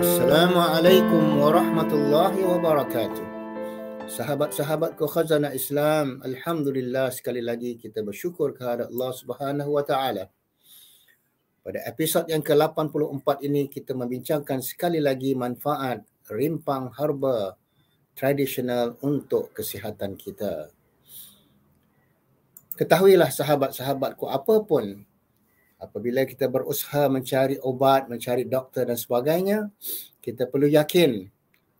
Assalamualaikum warahmatullahi wabarakatuh. Sahabat-sahabatku khazanah Islam, alhamdulillah sekali lagi kita bersyukur kepada Allah Subhanahu wa taala. Pada episod yang ke-84 ini kita membincangkan sekali lagi manfaat rimpang herba tradisional untuk kesihatan kita. Ketahuilah sahabat-sahabatku, apabila kita berusaha mencari obat, mencari doktor dan sebagainya, kita perlu yakin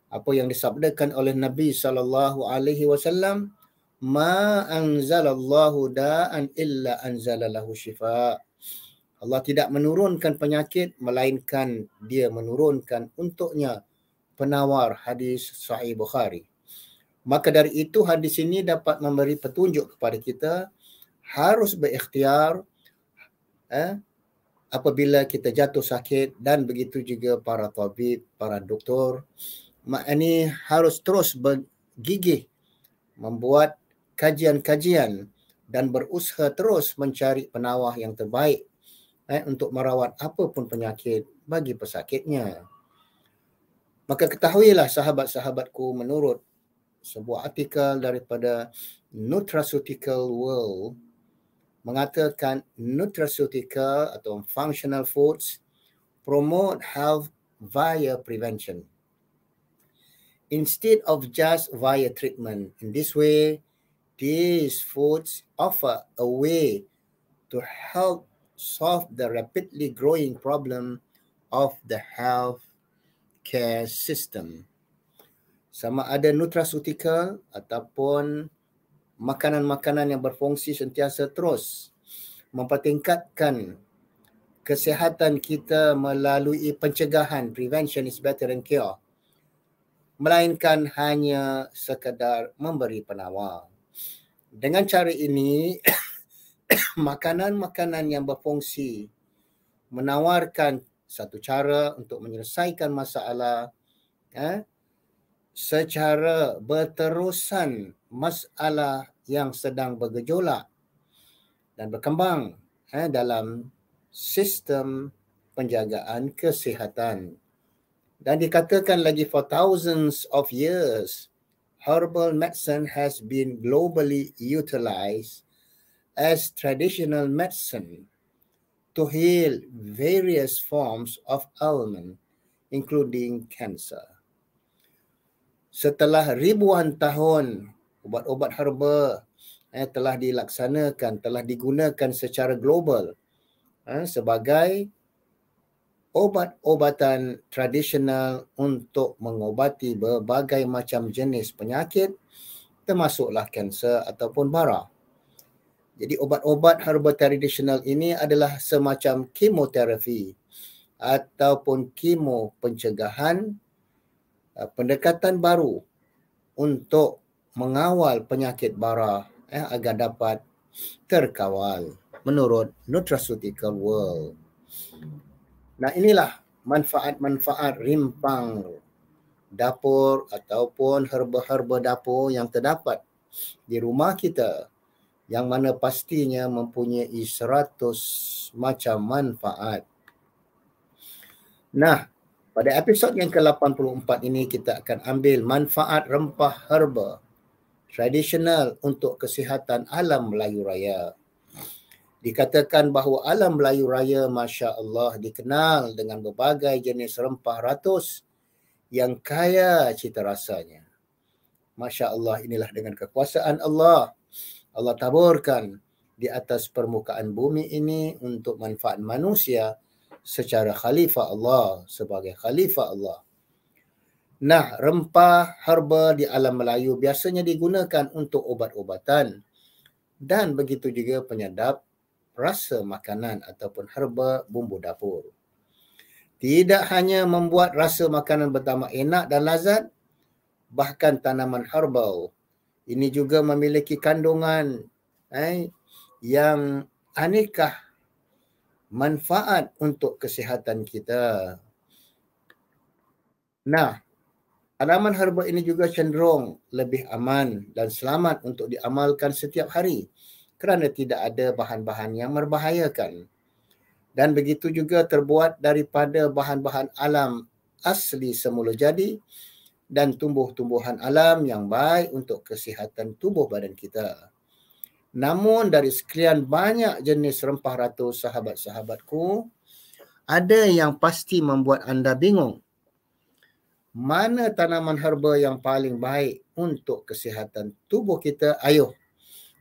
apa yang disabdakan oleh Nabi SAW, ma anzalallahu da'an illa anzalalahu shifa. Allah tidak menurunkan penyakit melainkan dia menurunkan untuknya penawar. Hadis Sahih Bukhari. Maka dari itu hadis ini dapat memberi petunjuk kepada kita harus berikhtiar apabila kita jatuh sakit, dan begitu juga para tabib, para doktor. Maknanya harus terus bergigih membuat kajian-kajian dan berusaha terus mencari penawar yang terbaik untuk merawat apapun penyakit bagi pesakitnya. Maka ketahuilah sahabat-sahabatku, menurut sebuah artikel daripada Nutraceutical World mengatakan nutraceutical atau functional foods promote health via prevention instead of just via treatment. In this way, these foods offer a way to help solve the rapidly growing problem of the health care system. Sama ada nutraceutical ataupun makanan-makanan yang berfungsi sentiasa terus mempertingkatkan kesihatan kita melalui pencegahan, prevention is better than cure, melainkan hanya sekadar memberi penawar. Dengan cara ini, makanan-makanan yang berfungsi menawarkan satu cara untuk menyelesaikan masalah secara berterusan masalah yang sedang bergejolak dan berkembang dalam sistem penjagaan kesihatan. Dan dikatakan lagi, for thousands of years, herbal medicine has been globally utilized as traditional medicine to heal various forms of ailment, including cancer. Setelah ribuan tahun, ubat-ubat herba telah dilaksanakan, telah digunakan secara global sebagai obat-obatan tradisional untuk mengobati berbagai macam jenis penyakit, termasuklah kanser ataupun bara. Jadi obat-obat herba tradisional ini adalah semacam kemoterapi ataupun kemo pencegahan, pendekatan baru untuk mengawal penyakit bara agar dapat terkawal menurut Nutraceutical World. Nah, inilah manfaat-manfaat rimpang dapur ataupun herba-herba dapur yang terdapat di rumah kita, yang mana pastinya mempunyai 100 macam manfaat. Nah, pada episod yang ke-84 ini kita akan ambil manfaat rempah herba tradisional untuk kesihatan alam Melayu Raya. Dikatakan bahawa alam Melayu Raya, Masya Allah, dikenal dengan berbagai jenis rempah ratus yang kaya cita rasanya. Masya Allah, inilah dengan kekuasaan Allah. Allah taburkan di atas permukaan bumi ini untuk manfaat manusia secara khalifah Allah, sebagai khalifah Allah. Nah, rempah herba di alam Melayu biasanya digunakan untuk obat-obatan dan begitu juga penyedap rasa makanan ataupun herba bumbu dapur. Tidak hanya membuat rasa makanan bertambah enak dan lazat, bahkan tanaman herbal ini juga memiliki kandungan yang aneka manfaat untuk kesihatan kita. Nah, tanaman herba ini juga cenderung lebih aman dan selamat untuk diamalkan setiap hari kerana tidak ada bahan-bahan yang membahayakan. Dan begitu juga terbuat daripada bahan-bahan alam asli semula jadi dan tumbuh-tumbuhan alam yang baik untuk kesihatan tubuh badan kita. Namun dari sekian banyak jenis rempah ratus sahabat-sahabatku, ada yang pasti membuat anda bingung. Mana tanaman herba yang paling baik untuk kesihatan tubuh kita? Ayo,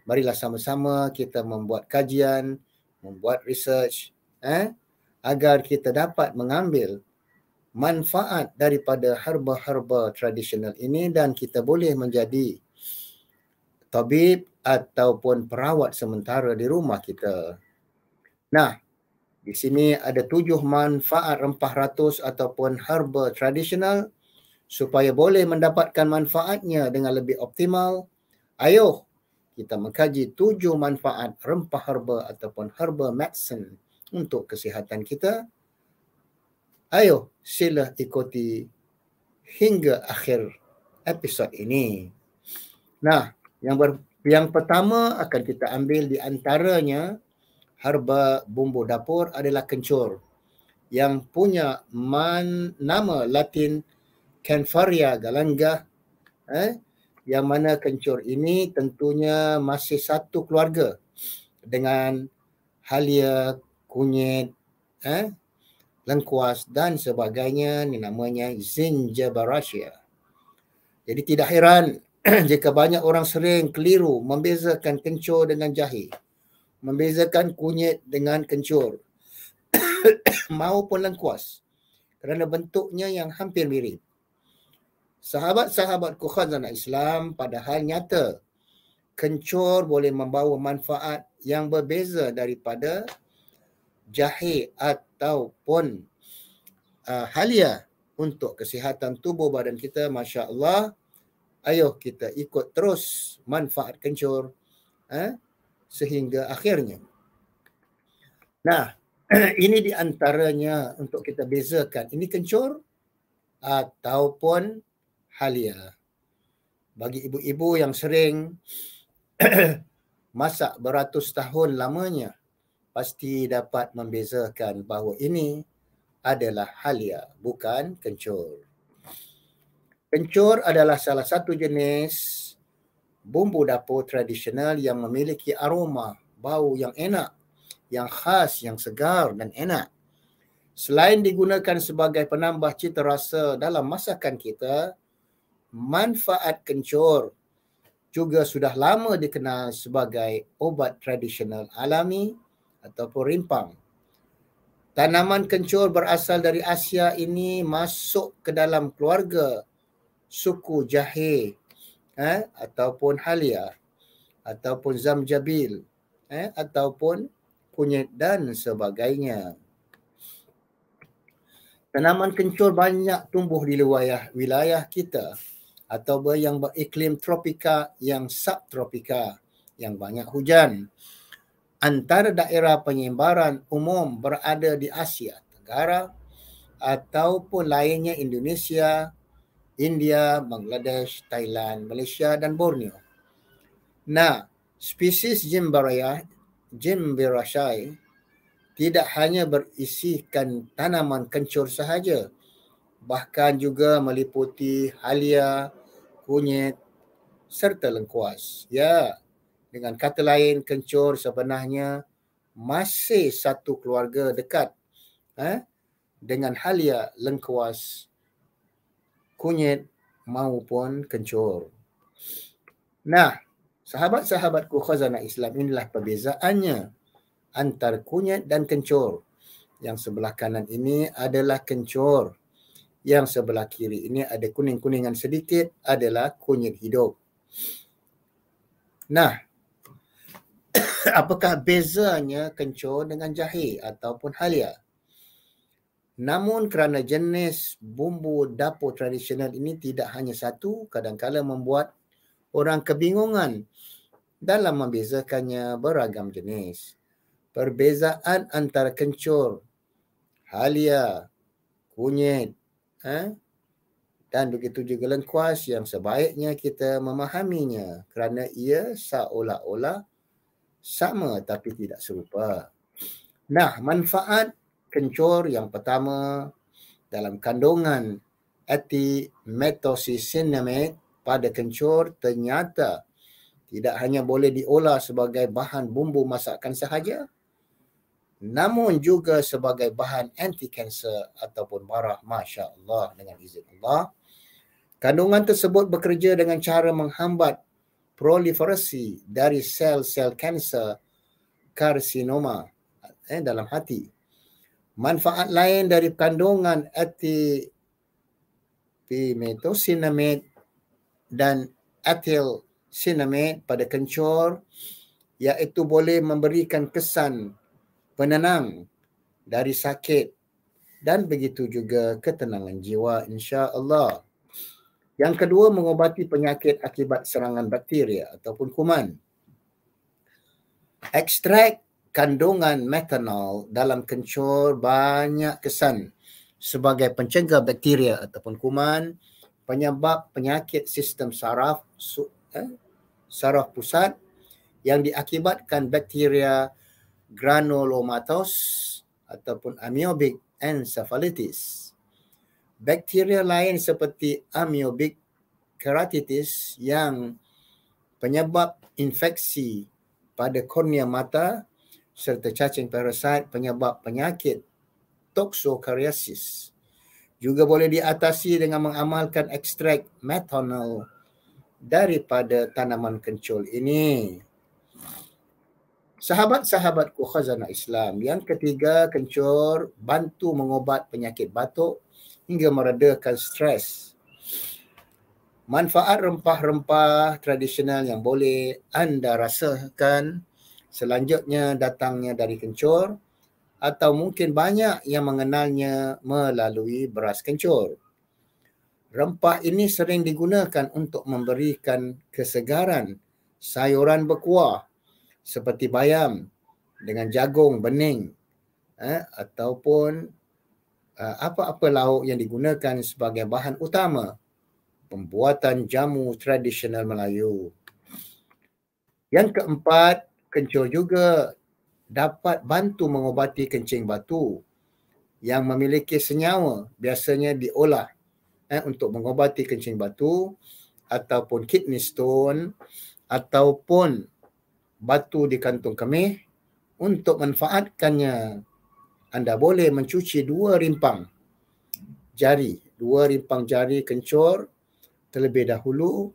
marilah sama-sama kita membuat kajian, membuat research, agar kita dapat mengambil manfaat daripada herba-herba tradisional ini dan kita boleh menjadi tabib ataupun perawat sementara di rumah kita. Nah, di sini ada 7 manfaat rempah ratus ataupun herba tradisional supaya boleh mendapatkan manfaatnya dengan lebih optimal. Ayo kita mengkaji 7 manfaat rempah herba ataupun herba medicine untuk kesihatan kita. Ayo sila ikuti hingga akhir episod ini. Nah, yang pertama akan kita ambil di antaranya herba bumbu dapur adalah kencur yang punya nama Latin Canfaria galanga, yang mana kencur ini tentunya masih satu keluarga dengan halia, kunyit, lengkuas dan sebagainya. Ini namanya Zingiberacea. Jadi tidak heran jika banyak orang sering keliru membezakan kencur dengan jahe, membezakan kunyit dengan kencur maupun lengkuas kerana bentuknya yang hampir mirip. Sahabat-sahabatku khazanah Islam, padahal nyata kencur boleh membawa manfaat yang berbeza daripada jahe ataupun halia untuk kesihatan tubuh badan kita. Masya Allah, ayo kita ikut terus manfaat kencur sehingga akhirnya. Nah, ini di antaranya untuk kita bezakan ini kencur ataupun halia. Bagi ibu-ibu yang sering masak beratus tahun lamanya, pasti dapat membezakan bahawa ini adalah halia, bukan kencur. Kencur adalah salah satu jenis bumbu dapur tradisional yang memiliki aroma, bau yang enak, yang khas, yang segar dan enak. Selain digunakan sebagai penambah cita rasa dalam masakan kita, manfaat kencur juga sudah lama dikenal sebagai obat tradisional alami ataupun rimpang. Tanaman kencur berasal dari Asia ini masuk ke dalam keluarga suku jahe ataupun halia ataupun zamjabil ataupun kunyit dan sebagainya. Tanaman kencur banyak tumbuh di wilayah kita atau yang beriklim tropika, yang subtropika, yang banyak hujan. Antara daerah penyebaran umum berada di Asia Tenggara ataupun lainnya Indonesia, India, Bangladesh, Thailand, Malaysia dan Borneo. Nah, spesies Zingiberacea tidak hanya berisikan tanaman kencur sahaja, bahkan juga meliputi halia, kunyit serta lengkuas. Ya, dengan kata lain, kencur sebenarnya masih satu keluarga dekat dengan halia, lengkuas, kunyit maupun kencur. Nah, sahabat-sahabatku khazanah Islam, inilah perbezaannya antara kunyit dan kencur. Yang sebelah kanan ini adalah kencur. Yang sebelah kiri ini ada kuning-kuningan sedikit adalah kunyit hidup. Nah, apakah bezanya kencur dengan jahe ataupun halia? Namun kerana jenis bumbu dapur tradisional ini tidak hanya satu, kadang-kadang membuat orang kebingungan dalam membezakannya beragam jenis. Perbezaan antara kencur, halia, kunyit, dan begitu juga lengkuas yang sebaiknya kita memahaminya kerana ia seolah-olah sama tapi tidak serupa. Nah, manfaat kencur yang pertama dalam kandungan ethylmethoxycinnamate pada kencur ternyata tidak hanya boleh diolah sebagai bahan bumbu masakan sahaja, namun juga sebagai bahan anti-kanser ataupun marah. Masya Allah, dengan izin Allah. Kandungan tersebut bekerja dengan cara menghambat proliferasi dari sel-sel kanser karsinoma dalam hati. Manfaat lain dari kandungan ethylmethoxycinnamate dan ethylcinnamate pada kencur iaitu boleh memberikan kesan penenang dari sakit dan begitu juga ketenangan jiwa, insya-Allah. Yang kedua, mengobati penyakit akibat serangan bakteria ataupun kuman. Ekstrak kandungan methanol dalam kencur banyak kesan sebagai pencegah bakteria ataupun kuman, penyebab penyakit sistem saraf pusat yang diakibatkan bakteria granulomatous ataupun amoebic encephalitis. Bakteria lain seperti amoebic keratitis yang penyebab infeksi pada kornea mata serta cacing parasit penyebab penyakit toxocariasis juga boleh diatasi dengan mengamalkan ekstrak methanol daripada tanaman kencur ini. Sahabat-sahabatku khazanah Islam, yang ketiga, kencur bantu mengobat penyakit batuk hingga meredakan stres. Manfaat rempah-rempah tradisional yang boleh anda rasakan selanjutnya datangnya dari kencur atau mungkin banyak yang mengenalnya melalui beras kencur. Rempah ini sering digunakan untuk memberikan kesegaran sayuran berkuah seperti bayam dengan jagung bening ataupun apa-apa lauk yang digunakan sebagai bahan utama pembuatan jamu tradisional Melayu. Yang keempat, kencur juga dapat bantu mengobati kencing batu yang memiliki senyawa, biasanya diolah untuk mengobati kencing batu ataupun kidney stone ataupun batu di kantung kemih. Untuk manfaatkannya, anda boleh mencuci dua rimpang jari kencur terlebih dahulu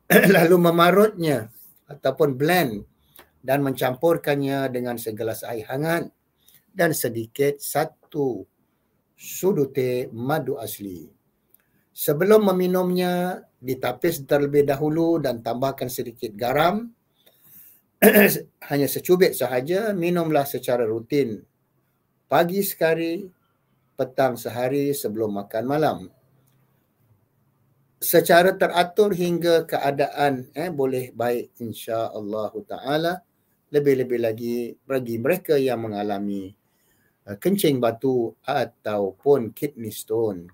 lalu memarutnya ataupun blend dan mencampurkannya dengan segelas air hangat dan sedikit 1 suduti madu asli. Sebelum meminumnya, ditapis terlebih dahulu dan tambahkan sedikit garam. Hanya secubit sahaja, minumlah secara rutin. Pagi sekali, petang sehari sebelum makan malam. Secara teratur hingga keadaan boleh baik, insya-Allah taala. Lebih-lebih lagi bagi mereka yang mengalami kencing batu ataupun kidney stone.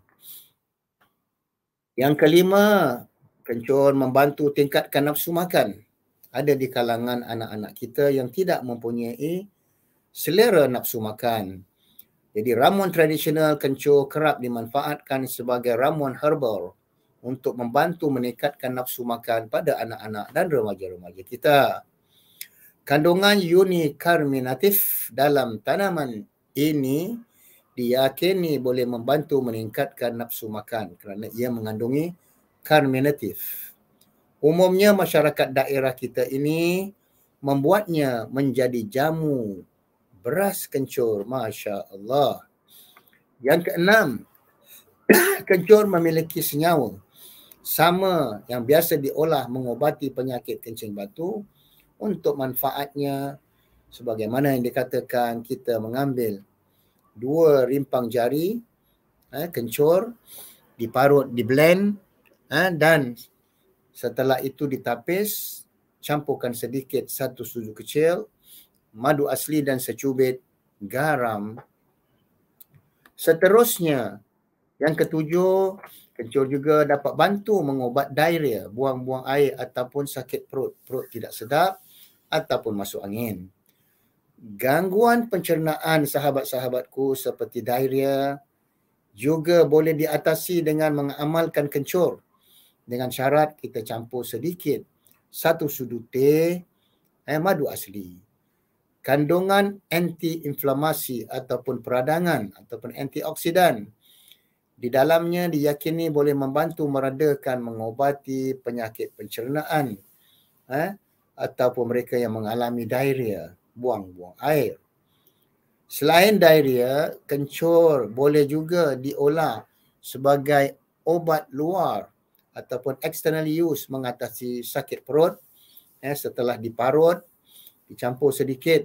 Yang kelima, kencur membantu tingkatkan nafsu makan. Ada di kalangan anak-anak kita yang tidak mempunyai selera nafsu makan. Jadi ramuan tradisional kencur kerap dimanfaatkan sebagai ramuan herbal untuk membantu meningkatkan nafsu makan pada anak-anak dan remaja-remaja kita. Kandungan unikarminatif dalam tanaman ini diyakini boleh membantu meningkatkan nafsu makan kerana ia mengandungi karminatif. Umumnya masyarakat daerah kita ini membuatnya menjadi jamu beras kencur. Masya Allah. Yang keenam, kencur memiliki senyawa sama yang biasa diolah mengobati penyakit kencing batu. Untuk manfaatnya, sebagaimana yang dikatakan, kita mengambil 2 rimpang jari kencur, diparut, diblend dan setelah itu ditapis, campurkan sedikit 1 sudu kecil madu asli dan secubit garam. Seterusnya, yang ketujuh, kencur juga dapat bantu mengobat diarrhea, buang-buang air ataupun sakit perut tidak sedap ataupun masuk angin. Gangguan pencernaan sahabat-sahabatku seperti diarrhea Juga boleh diatasi dengan mengamalkan kencur. Dengan syarat kita campur sedikit 1 sudu teh madu asli. Kandungan anti-inflamasi ataupun peradangan ataupun antioksidan di dalamnya diyakini boleh membantu meredakan, mengobati penyakit pencernaan ataupun mereka yang mengalami diarrhea, buang-buang air. Selain diarrhea, kencur boleh juga diolah sebagai obat luar ataupun external use mengatasi sakit perut setelah diparut, dicampur sedikit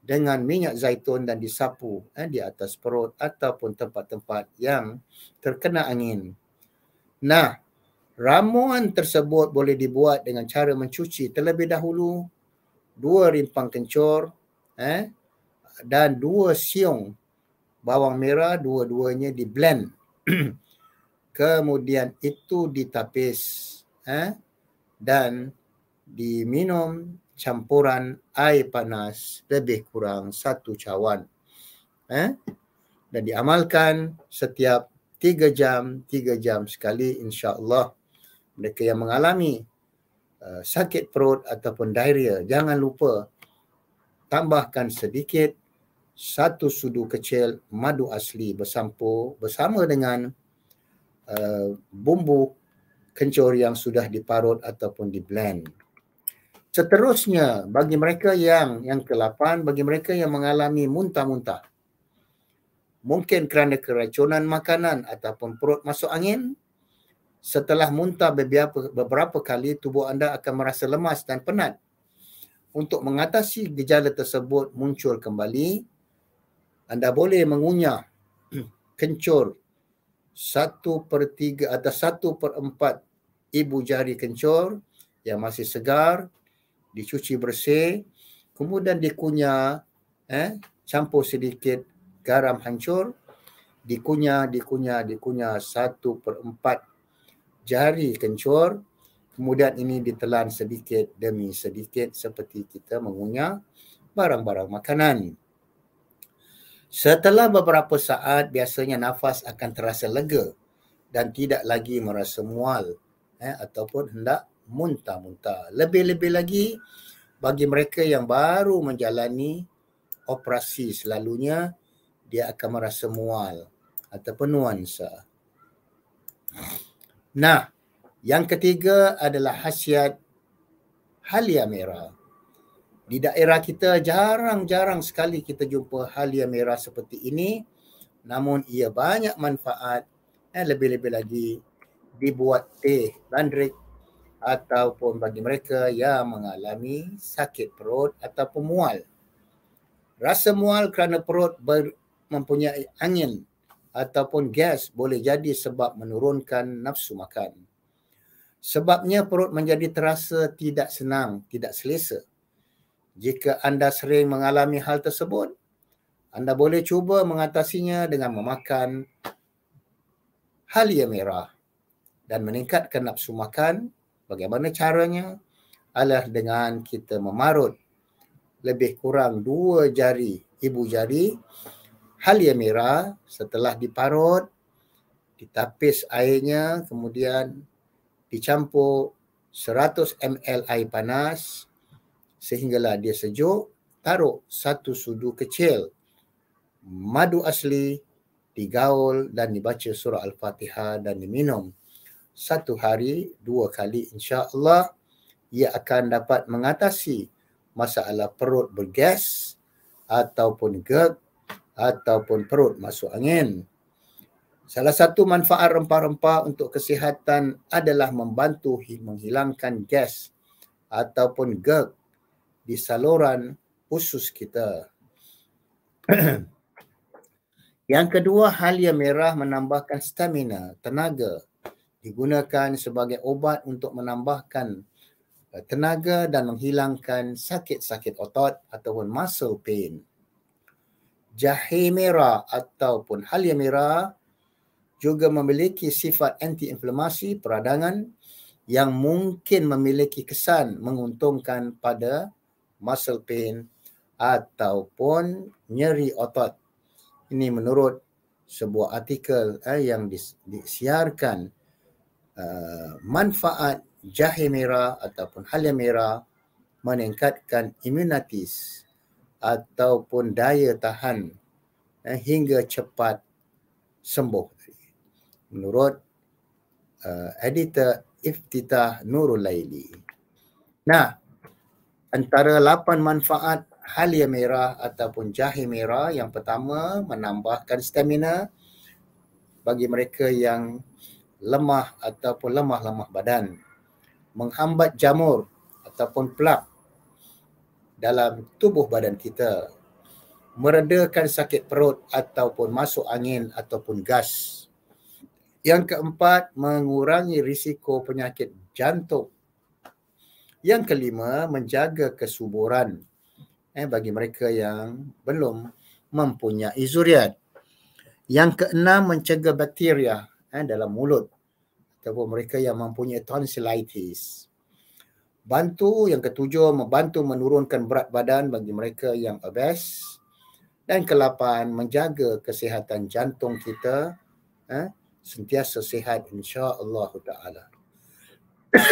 dengan minyak zaitun dan disapu di atas perut ataupun tempat-tempat yang terkena angin. Nah, ramuan tersebut boleh dibuat dengan cara mencuci terlebih dahulu 2 rimpang kencur dan 2 siung bawang merah, dua-duanya di blend. Kemudian itu ditapis dan diminum campuran air panas lebih kurang 1 cawan. Dan diamalkan setiap 3 jam sekali, insya-Allah. Mereka yang mengalami sakit perut ataupun diarrhea, jangan lupa tambahkan sedikit 1 sudu kecil madu asli bersama dengan bumbu kencur yang sudah diparut ataupun di blend. Seterusnya, bagi mereka yang ke-8, bagi mereka yang mengalami muntah-muntah, mungkin kerana keracunan makanan ataupun perut masuk angin, setelah muntah beberapa kali, tubuh anda akan merasa lemas dan penat. Untuk mengatasi gejala tersebut muncul kembali, anda boleh mengunyah kencur 1/3 atau 1/4 ibu jari kencur yang masih segar, dicuci bersih, kemudian dikunyah, campur sedikit garam hancur, dikunyah 1/4 jari kencur, kemudian ini ditelan sedikit demi sedikit seperti kita mengunyah barang-barang makanan. Setelah beberapa saat, biasanya nafas akan terasa lega dan tidak lagi merasa mual ataupun hendak muntah-muntah. Lebih-lebih lagi bagi mereka yang baru menjalani operasi, selalunya dia akan merasa mual ataupun nuansa. Nah, yang ketiga adalah khasiat halia merah. Di daerah kita jarang-jarang sekali kita jumpa halia merah seperti ini, namun ia banyak manfaat. Lebih-lebih lagi dibuat teh bandrik ataupun bagi mereka yang mengalami sakit perut ataupun mual. Rasa mual kerana perut mempunyai angin ataupun gas boleh jadi sebab menurunkan nafsu makan. Sebabnya perut menjadi terasa tidak senang, tidak selesa. Jika anda sering mengalami hal tersebut, anda boleh cuba mengatasinya dengan memakan halia merah dan meningkatkan nafsu makan. Bagaimana caranya? Adalah dengan kita memarut lebih kurang 2 jari, ibu jari halia merah. Setelah diparut, ditapis airnya, kemudian dicampur 100 ml air panas sehinggalah dia sejuk. Taruh 1 sudu kecil madu asli, digaul dan dibaca surah Al-Fatihah dan diminum 1 hari 2 kali, insya-Allah ia akan dapat mengatasi masalah perut bergas ataupun GERD ataupun perut masuk angin. Salah satu manfaat rempah-rempah untuk kesihatan adalah membantu menghilangkan gas ataupun GERD di saluran usus kita. Yang kedua, halia merah menambahkan stamina, tenaga. Digunakan sebagai obat untuk menambahkan tenaga dan menghilangkan sakit-sakit otot ataupun muscle pain. Jahe merah ataupun halia merah juga memiliki sifat anti-inflamasi peradangan yang mungkin memiliki kesan menguntungkan pada muscle pain ataupun nyeri otot. Ini menurut sebuah artikel yang disiarkan manfaat jahe merah ataupun halia merah meningkatkan imunitas ataupun daya tahan hingga cepat sembuh. Menurut editor Iftitah Nurul Laili. Nah, antara 8 manfaat halia merah ataupun jahe merah, yang pertama menambahkan stamina bagi mereka yang lemah ataupun lemah badan, menghambat jamur ataupun plak dalam tubuh badan kita, meredakan sakit perut ataupun masuk angin ataupun gas. Yang keempat, mengurangi risiko penyakit jantung. Yang kelima, menjaga kesuburan bagi mereka yang belum mempunyai zuriat. Yang keenam, mencegah bakteria dalam mulut ataupun mereka yang mempunyai tonsillitis. Yang ketujuh, membantu menurunkan berat badan bagi mereka yang obes. Dan ke-8, menjaga kesihatan jantung kita sentiasa sihat insya-Allah taala.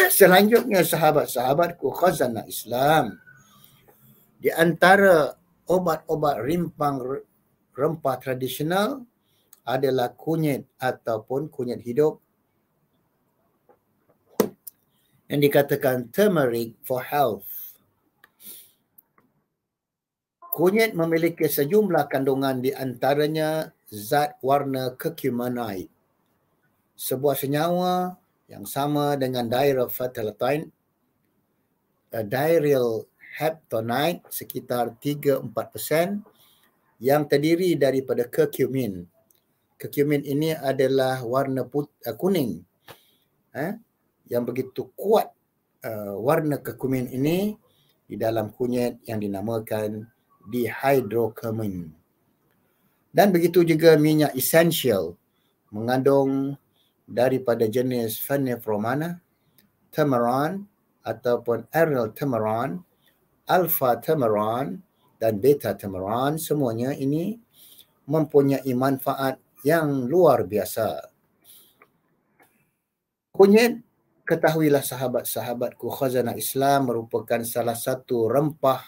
Selanjutnya, sahabat-sahabatku khazanah Islam, di antara obat-obat rimpang rempah tradisional adalah kunyit ataupun kunyit hidup yang dikatakan turmeric for health. Kunyit memiliki sejumlah kandungan, di antaranya zat warna curcuminite, sebuah senyawa yang sama dengan diarylphthalate, diarylheptonite sekitar 3-4% yang terdiri daripada curcumin. Curcumin ini adalah warna kuning. Yang begitu kuat warna curcumin ini di dalam kunyit yang dinamakan dihydrocurcumin. Dan begitu juga minyak esensial mengandung daripada jenis phenylphramine, tamarin ataupun aryl tamarin, alpha tamarin dan beta tamarin. Semuanya ini mempunyai manfaat yang luar biasa. Kunyit, ketahuilah sahabat-sahabatku khazanah Islam, merupakan salah satu rempah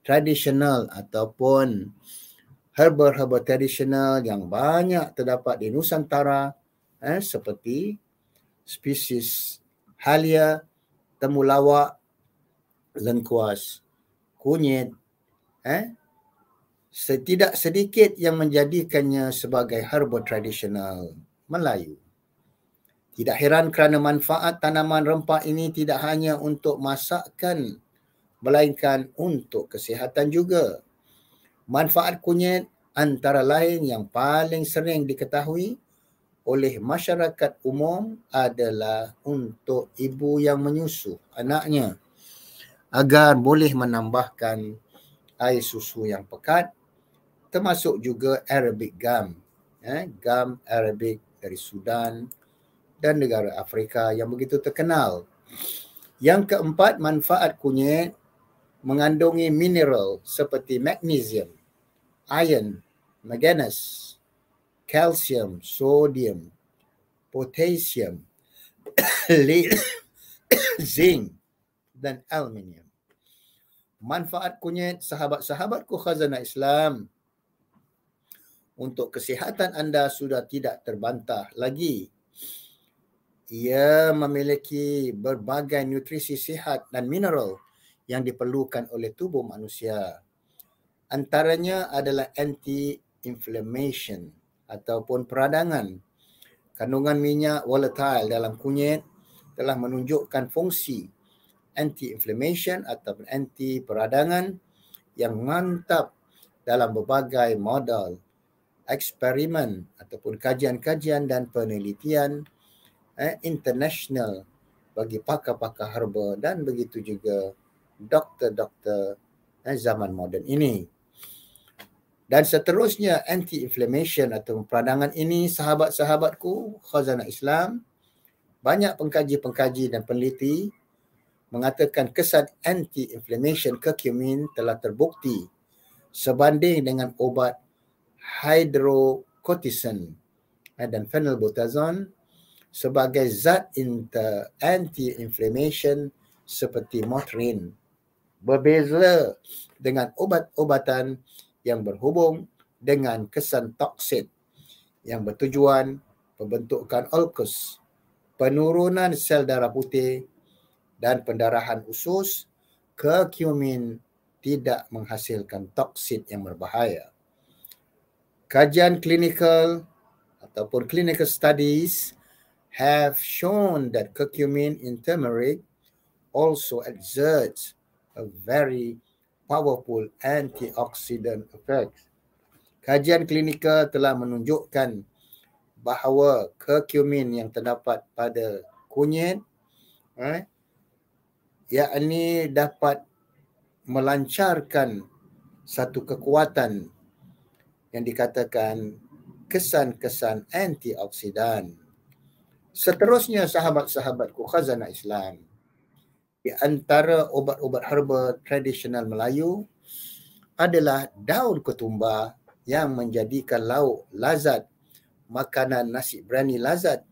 tradisional ataupun herbal tradisional yang banyak terdapat di Nusantara, seperti spesies halia, temulawak, lengkuas, kunyit, tidak sedikit yang menjadikannya sebagai herbal tradisional Melayu. Tidak heran kerana manfaat tanaman rempah ini tidak hanya untuk masakan, melainkan untuk kesihatan juga. Manfaat kunyit antara lain yang paling sering diketahui oleh masyarakat umum adalah untuk ibu yang menyusu anaknya agar boleh menambahkan air susu yang pekat, termasuk juga Arabic gum, gum Arabic dari Sudan dan negara Afrika yang begitu terkenal. Yang keempat, manfaat kunyit mengandungi mineral seperti magnesium, iron, manganese, kalsium, sodium, potassium, zinc dan aluminium. Manfaat kunyit, sahabat-sahabatku khazanah Islam, untuk kesihatan anda sudah tidak terbantah lagi. Ia memiliki berbagai nutrisi sihat dan mineral yang diperlukan oleh tubuh manusia. Antaranya adalah anti-inflammation ataupun peradangan. Kandungan minyak volatile dalam kunyit telah menunjukkan fungsi anti-inflammation ataupun anti peradangan yang mantap dalam berbagai model eksperimen ataupun kajian-kajian dan penelitian international bagi pakar-pakar herba dan begitu juga doktor-doktor zaman moden ini. Dan seterusnya, anti-inflammation atau peradangan ini, sahabat-sahabatku khazanah Islam, banyak pengkaji-pengkaji dan peneliti mengatakan kesan anti-inflammation curcumin telah terbukti sebanding dengan obat cortisone dan phenylbutazone sebagai zat anti-inflammation seperti Motrin. Berbeza dengan obat-obatan yang berhubung dengan kesan toksid yang bertujuan pembentukan ulkus, penurunan sel darah putih dan pendarahan usus, curcumin tidak menghasilkan toksid yang berbahaya. Kajian klinikal ataupun clinical studies have shown that curcumin in turmeric also exerts a very powerful antioxidant effect. Kajian klinikal telah menunjukkan bahawa curcumin yang terdapat pada kunyit yakni dapat melancarkan satu kekuatan yang dikatakan kesan-kesan antioksidan. Seterusnya, sahabat-sahabatku khazanah Islam, di antara obat-obat herba tradisional Melayu adalah daun ketumbar yang menjadikan lauk lazat, makanan nasi biryani lazat,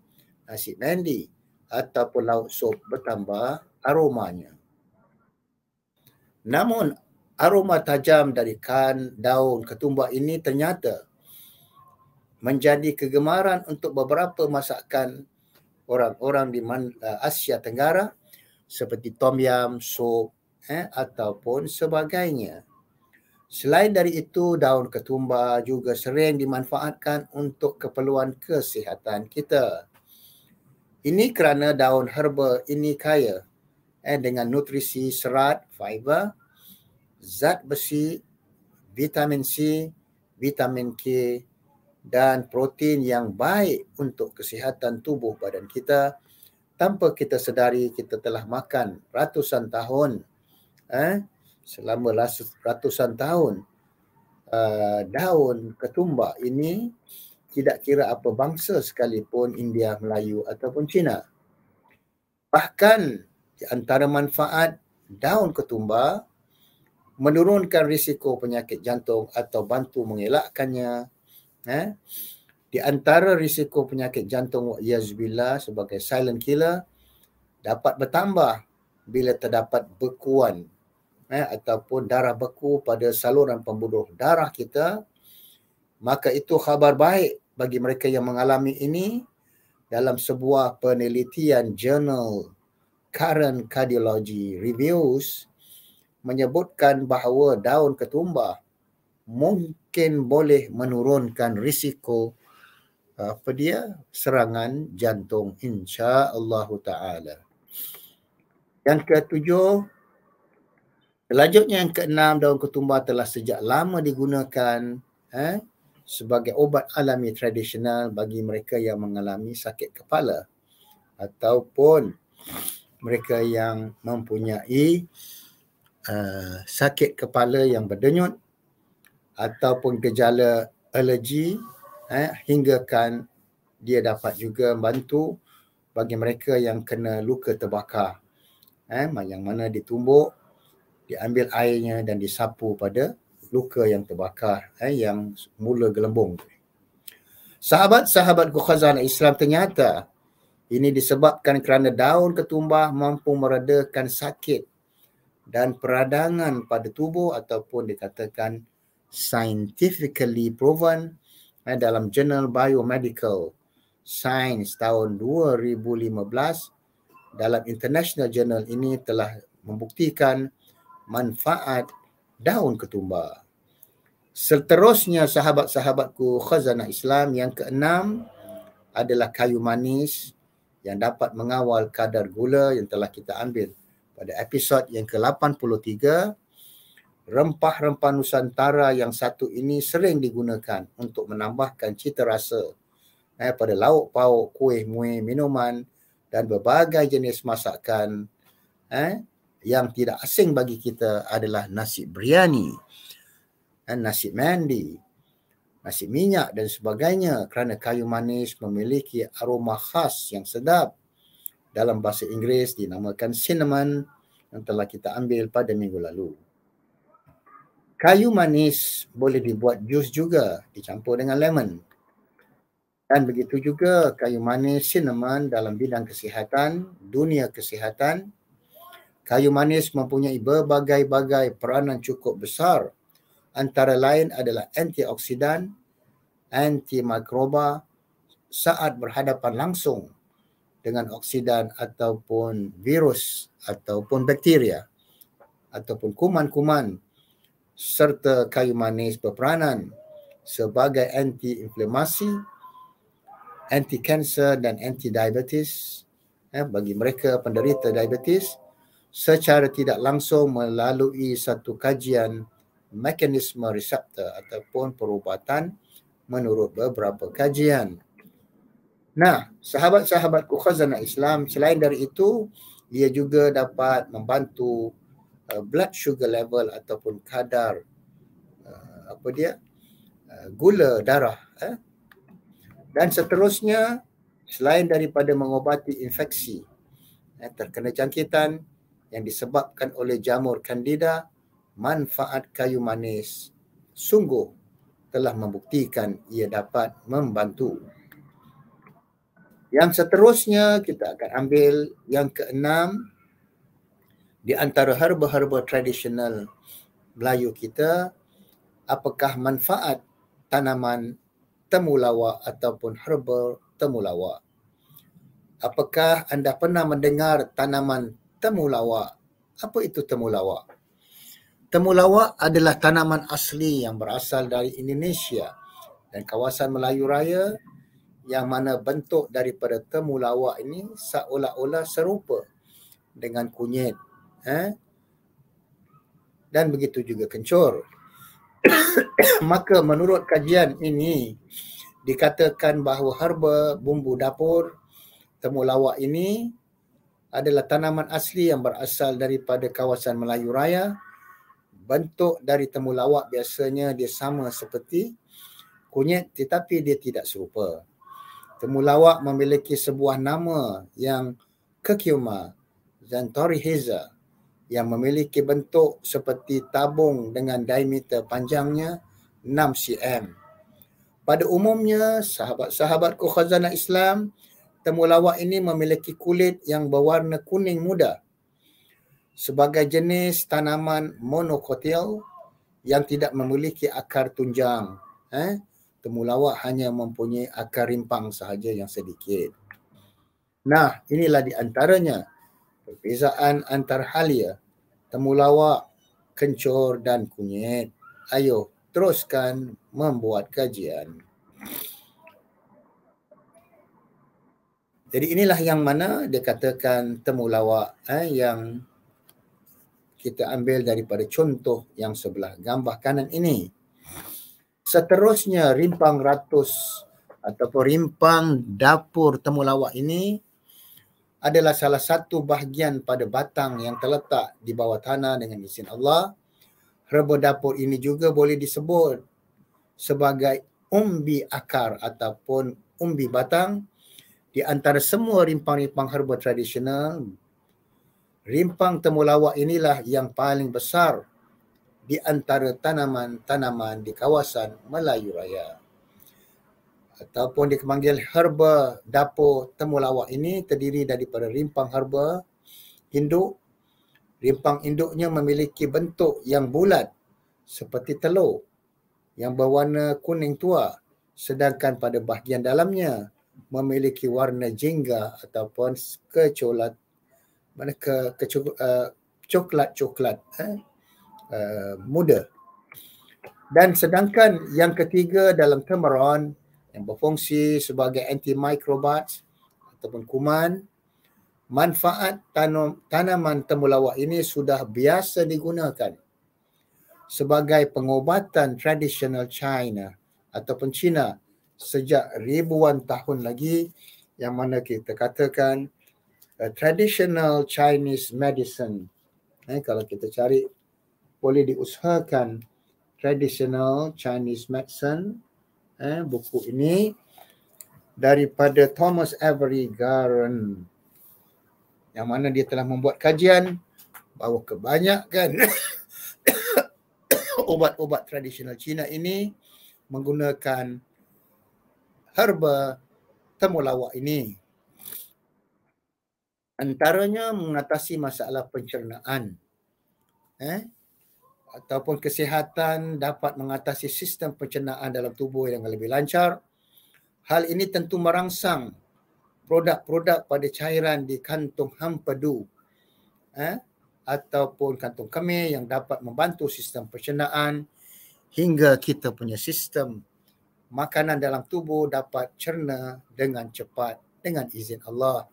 nasi mandi ataupun lauk sup bertambah aromanya. Namun aroma tajam dari daun ketumbar ini ternyata menjadi kegemaran untuk beberapa masakan orang-orang di Asia Tenggara seperti tom yum, sup ataupun sebagainya. Selain dari itu, daun ketumbar juga sering dimanfaatkan untuk keperluan kesihatan kita. Ini kerana daun herba ini kaya dengan nutrisi serat, fiber, zat besi, vitamin C, vitamin K dan protein yang baik untuk kesihatan tubuh badan kita. Tanpa kita sedari, kita telah makan ratusan tahun, selama ratusan tahun, daun ketumbar ini, tidak kira apa bangsa sekalipun, India, Melayu ataupun Cina. Bahkan di antara manfaat daun ketumbar menurunkan risiko penyakit jantung atau bantu mengelakkannya. Di antara risiko penyakit jantung wa'iyazbillah sebagai silent killer dapat bertambah bila terdapat bekuan ataupun darah beku pada saluran pembuluh darah kita. Maka itu khabar baik bagi mereka yang mengalami ini. Dalam sebuah penelitian jurnal Current Cardiology Reviews menyebutkan bahawa daun ketumbar mungkin boleh menurunkan risiko serangan jantung, insya-Allah taala. Yang ketujuh, selanjutnya yang keenam, daun ketumbar telah sejak lama digunakan sebagai obat alami tradisional bagi mereka yang mengalami sakit kepala ataupun mereka yang mempunyai sakit kepala yang berdenyut ataupun gejala alergi, hinggakan dia dapat juga membantu bagi mereka yang kena luka terbakar, yang mana ditumbuk, diambil airnya dan disapu pada luka yang terbakar, yang mula gelembung. Sahabat-sahabatku khazanah Islam, ternyata ini disebabkan kerana daun ketumbar mampu meredakan sakit dan peradangan pada tubuh ataupun dikatakan scientifically proven dalam jurnal Biomedical Science tahun 2015. Dalam International Journal ini telah membuktikan manfaat daun ketumbar. Seterusnya, sahabat-sahabatku khazanah Islam, yang keenam adalah kayu manis yang dapat mengawal kadar gula yang telah kita ambil pada episod yang ke-83. Rempah-rempah Nusantara yang satu ini sering digunakan untuk menambahkan cita rasa pada lauk pauk, kuih, muih, minuman dan berbagai jenis masakan. Yang tidak asing bagi kita adalah nasi biryani, nasi mandi, nasi minyak dan sebagainya, kerana kayu manis memiliki aroma khas yang sedap. Dalam bahasa Inggeris dinamakan cinnamon, yang telah kita ambil pada minggu lalu. Kayu manis boleh dibuat jus juga, dicampur dengan lemon. Dan begitu juga kayu manis cinnamon dalam bidang kesihatan, dunia kesihatan. Kayu manis mempunyai berbagai-bagai peranan cukup besar. Antara lain adalah antioksidan, antimikroba saat berhadapan langsung dengan oksidan ataupun virus ataupun bakteria ataupun kuman-kuman, serta kayu manis berperanan sebagai anti-inflamasi, anti-kanser dan anti-diabetes bagi mereka penderita diabetes secara tidak langsung melalui satu kajian mekanisme reseptor ataupun perubatan menurut beberapa kajian. Nah, sahabat-sahabatku khazanah Islam, selain dari itu, ia juga dapat membantu blood sugar level ataupun kadar gula darah. Dan seterusnya, selain daripada mengobati infeksi terkena jangkitan yang disebabkan oleh jamur Candida, manfaat kayu manis sungguh telah membuktikan ia dapat membantu. Yang seterusnya kita akan ambil yang keenam di antara herba-herba tradisional Melayu kita, apakah manfaat tanaman temulawak ataupun herba temulawak. Apakah anda pernah mendengar tanaman temulawak? Apa itu temulawak? Temulawak adalah tanaman asli yang berasal dari Indonesia dan kawasan Melayu Raya, yang mana bentuk daripada temulawak ini seolah-olah serupa dengan kunyit. Dan begitu juga kencur. Maka menurut kajian ini, dikatakan bahawa herba bumbu dapur temulawak ini adalah tanaman asli yang berasal daripada kawasan Melayu Raya. Bentuk dari temulawak biasanya dia sama seperti kunyit tetapi dia tidak serupa. Temulawak memiliki sebuah nama yang Curcuma xanthorrhiza yang memiliki bentuk seperti tabung dengan diameter panjangnya 6 cm. Pada umumnya, sahabat-sahabatku khazanah Islam, temulawak ini memiliki kulit yang berwarna kuning muda. Sebagai jenis tanaman monokotil yang tidak memiliki akar tunjang. Temulawak hanya mempunyai akar rimpang sahaja yang sedikit. Nah, inilah di antaranya perbezaan antara halia temulawak, kencur dan kunyit. Ayo, teruskan membuat kajian. Jadi inilah yang mana dia katakan temulawak yang kita ambil daripada contoh yang sebelah gambar kanan ini. Seterusnya, rimpang ratus ataupun rimpang dapur temulawak ini adalah salah satu bahagian pada batang yang terletak di bawah tanah dengan izin Allah. Herba dapur ini juga boleh disebut sebagai umbi akar ataupun umbi batang. Di antara semua rimpang-rimpang herba tradisional, rimpang temulawak inilah yang paling besar di antara tanaman-tanaman di kawasan Melayu Raya. Ataupun dipanggil herba dapur temulawak ini terdiri daripada rimpang herba induk. Rimpang induknya memiliki bentuk yang bulat seperti telur yang berwarna kuning tua, sedangkan pada bahagian dalamnya memiliki warna jingga ataupun coklat muda. Dan sedangkan yang ketiga dalam tamaron yang berfungsi sebagai antimikrobat ataupun kuman, manfaat tanaman temulawak ini sudah biasa digunakan sebagai pengobatan tradisional China ataupun Cina sejak ribuan tahun lagi, yang mana kita katakan traditional Chinese medicine. Kalau kita cari, boleh diusahakan traditional Chinese medicine. Buku ini daripada Thomas Avery Garren, yang mana dia telah membuat kajian bahawa kebanyakan obat-obat tradisional Cina ini menggunakan herba temulawak ini. Antaranya mengatasi masalah pencernaan, ataupun kesihatan, dapat mengatasi sistem pencernaan dalam tubuh yang lebih lancar. Hal ini tentu merangsang produk-produk pada cairan di kantung hempedu ataupun kantung kemih yang dapat membantu sistem pencernaan hingga kita punya sistem makanan dalam tubuh dapat cerna dengan cepat dengan izin Allah.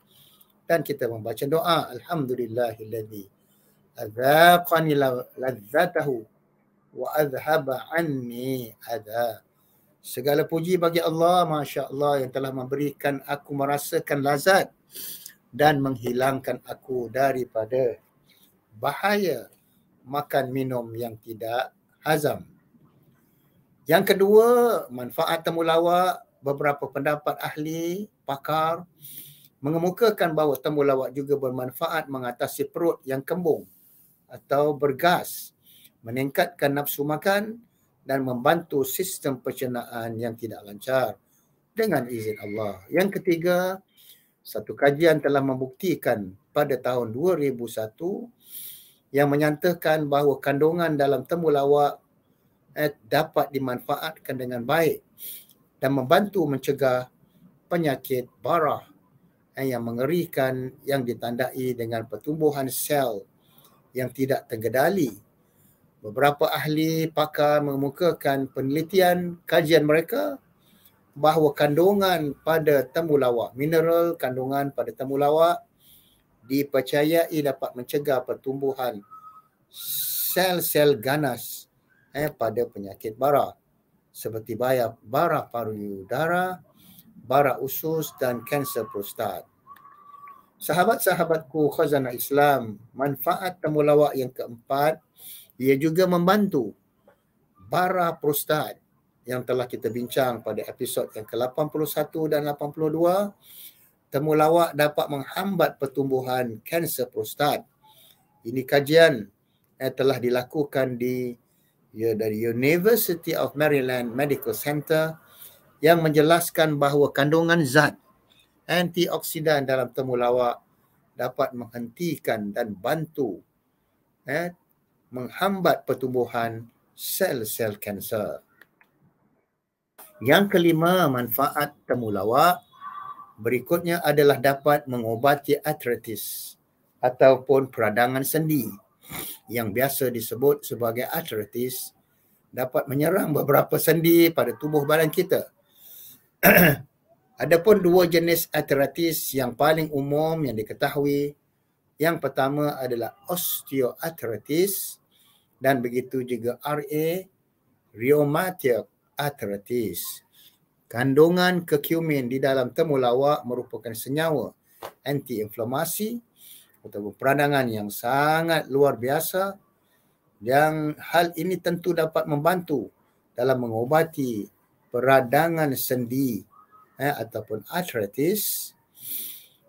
Dan kita membaca doa, alhamdulillahilladzi adzaqani ladzatahu wa azhaba anni adha. Segala puji bagi Allah, Masya Allah, yang telah memberikan aku merasakan lazat dan menghilangkan aku daripada bahaya makan minum yang tidak hazam. Yang kedua, manfaat temulawak. Beberapa pendapat ahli, pakar mengemukakan bahawa temulawak juga bermanfaat mengatasi perut yang kembung atau bergas, meningkatkan nafsu makan dan membantu sistem pencernaan yang tidak lancar dengan izin Allah. Yang ketiga, satu kajian telah membuktikan pada tahun 2001 yang menyatakan bahawa kandungan dalam temulawak dapat dimanfaatkan dengan baik dan membantu mencegah penyakit barah yang mengerikan yang ditandai dengan pertumbuhan sel yang tidak terkendali. Beberapa ahli pakar mengemukakan penelitian kajian mereka bahawa kandungan pada temulawak, mineral kandungan pada temulawak dipercayai dapat mencegah pertumbuhan sel-sel ganas pada penyakit bara seperti bara payudara, bara usus dan kanser prostat. Sahabat-sahabatku khazanah Islam, manfaat temulawak yang keempat, ia juga membantu bara prostat yang telah kita bincang pada episod yang ke-81 dan 82. Temulawak dapat menghambat pertumbuhan kanser prostat. Ini kajian telah dilakukan dari University of Maryland Medical Center yang menjelaskan bahawa kandungan zat antioksidan dalam temulawak dapat menghentikan dan bantu menghambat pertumbuhan sel-sel kanser. Yang kelima, manfaat temulawak berikutnya adalah dapat mengobati artritis ataupun peradangan sendi yang biasa disebut sebagai artritis, dapat menyerang beberapa sendi pada tubuh badan kita. Adapun dua jenis artritis yang paling umum yang diketahui. Yang pertama adalah osteoarthritis dan begitu juga rheumatoid arthritis. Kandungan curcumin di dalam temulawak merupakan senyawa anti-inflamasi atau peradangan yang sangat luar biasa, yang hal ini tentu dapat membantu dalam mengobati peradangan sendi ataupun arthritis.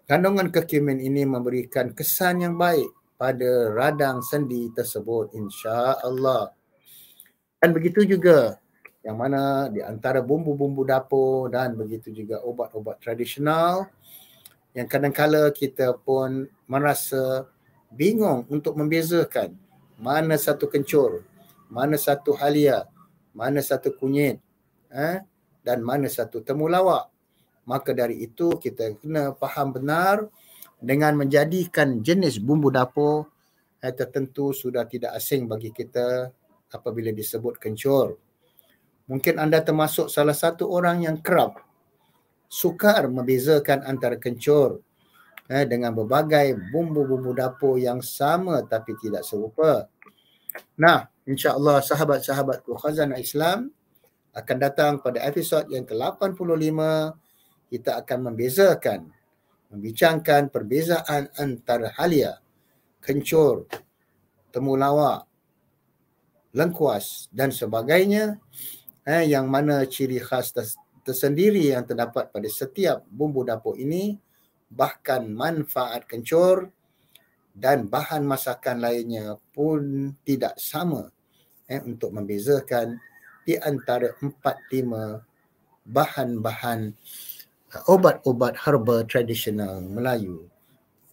Kandungan curcumin ini memberikan kesan yang baik pada radang sendi tersebut, insya-Allah. Dan begitu juga yang mana di antara bumbu-bumbu dapur dan begitu juga obat-obat tradisional yang kadang-kala kita pun merasa bingung untuk membezakan mana satu kencur, mana satu halia, mana satu kunyit dan mana satu temulawak. Maka dari itu kita kena faham benar dengan menjadikan jenis bumbu dapur tertentu sudah tidak asing bagi kita apabila disebut kencur. Mungkin anda termasuk salah satu orang yang kerap sukar membezakan antara kencur dengan berbagai bumbu-bumbu dapur yang sama tapi tidak serupa. Nah, insya-Allah sahabat-sahabatku khazanah Islam akan datang pada episod yang ke-85. Kita akan membincangkan perbezaan antara halia, kencur, temulawak, lengkuas dan sebagainya, yang mana ciri khas tersendiri yang terdapat pada setiap bumbu dapur ini, bahkan manfaat kencur dan bahan masakan lainnya pun tidak sama untuk membezakan di antara 4-5 bahan-bahan obat-obat herba tradisional Melayu.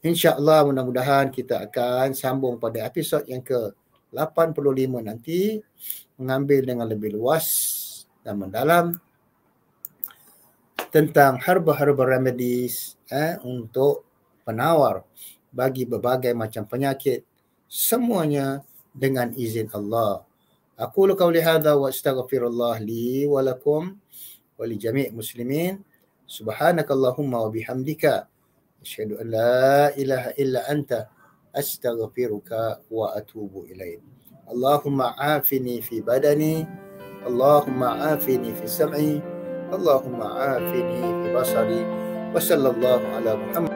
InsyaAllah mudah-mudahan kita akan sambung pada episod yang ke-85 nanti, mengambil dengan lebih luas dan mendalam tentang herba-herba remedies untuk penawar bagi berbagai macam penyakit, semuanya dengan izin Allah. Aqulu qawli hadha wa astaghfirullah li wa lakum wa li jami' muslimin. Subhanakallahumma wa bihamdika asyhadu an la ilaha illa anta astaghfiruka wa atubu ilaik. Allahumma afini fi badani, Allahumma afini fi sam'i, Allahumma afini fi basari, wa sallallahu ala Muhammad.